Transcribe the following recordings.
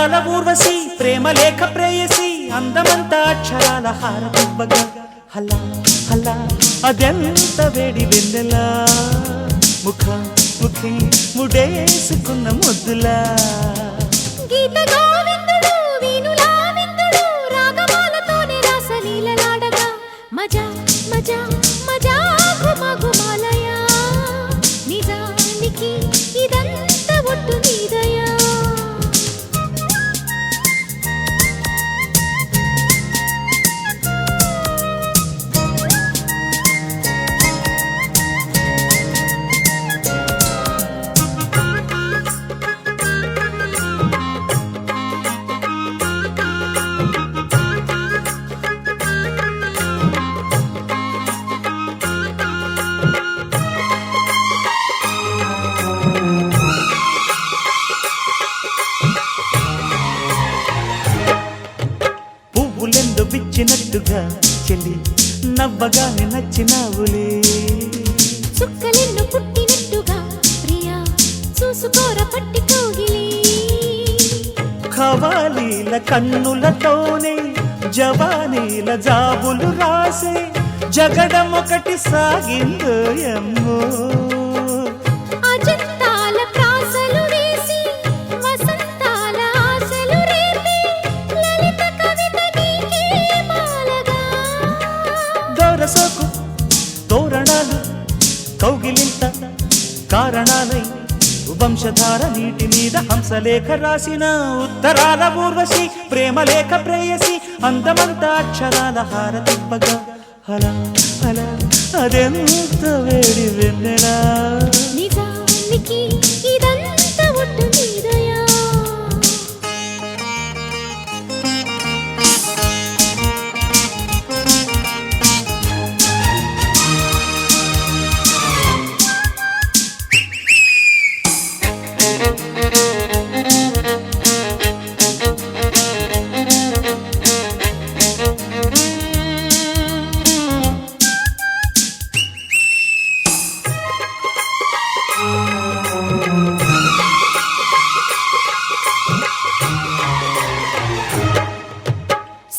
ఉత్తరాల ఊర్వశి ప్రేమ లేఖ ప్రేయసి అందమంతా అక్షరాల హారతివ్వగా హలా హలా అదెంత వేడి వెన్నెలా ముఖ ముఖి ముడేసుకున్న ముద్దులా గీత గోవిందుడు వీణులా విందుడు రాగమాలతోనే రాసలీలలాడగా మజా మజా మజా గుమగుమాలయా నిజానికి ఇదంతా ఒట్టు నీదయా పువ్వులెందు విచ్చినట్టుగా చెల్లి నవ్వగానే నచ్చినావులే చుక్కలెన్ను పుట్టినట్టుగా ప్రియా చూసుకోర పట్టి కోగిలి ఖవాలీల కన్నులతోనే జవానీల జాబులు రాసే జగడమొకటి సాగిందో ఎమ్మో అజంతాల ప్రాసలు వేసి వసంతాల ఆశలు రేపి లలిత కవిత నీకే మాలగా దొరసోకు తోరణాలు కౌగిలింత కారణాలై వంశధార నీటి మీద హంసలేఖ రాసిన ఉత్తరాల ఊర్వశి ప్రేమలేఖ ప్రేయసి అందమంతా అక్షరాల హారతివ్వగా హలా హలా అదెంత వేడి వెన్నెలా నిజానికి ఇదంతా ఒట్టు నీదయా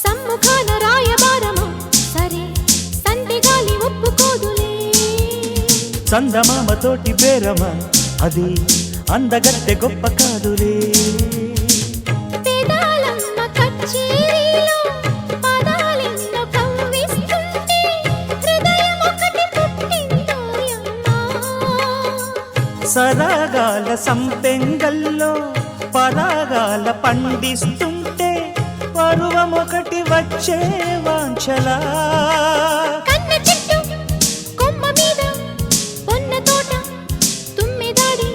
సమ్ముఖాన రాయబారమా సరే సందెగాలి ఒప్పుకోదులే చందమామతోటి బేరమా అది అందగత్తె గొప్ప కాదులే పేదాలమ్మ కచ్చేరీలో పదాలెన్నో కవ్విస్తుంటే హృదయం ఒకటి పుట్టిందోయమ్మా సరాగాల సంపెంగల్లో పరాగాల పండిస్తుంటే పరువమొకటి వచ్చే వాంఛలా కన్న చెట్టు కొమ్మ మీద పొన్న తోట తుమ్మెదాడి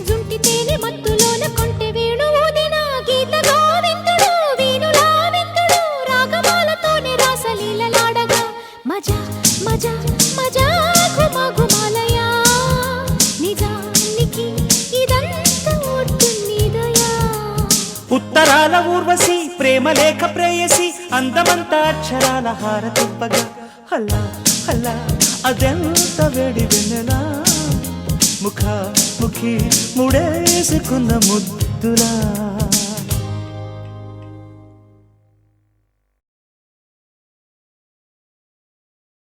జుంటి తేనె మత్తులోన కొంటె వేణు ఊదిన గీత గోవిందుడు వీణులా విందుడు రాగమాలతోనే రాసలీలలాడగా మజా మజా మజా గుమగుమాలయా నిజానికి ఇదంతా ఒట్టు నీదయా ఉత్తరాల ఊర్వశి ప్రేమలేఖ ప్రేయసి అందమంతా అక్షరాల హారతివ్వగా హల్లా హల్లా అదెంత వేడి వెన్నెలా ముఖ ముఖి ముడేసుకున్న ముద్దులా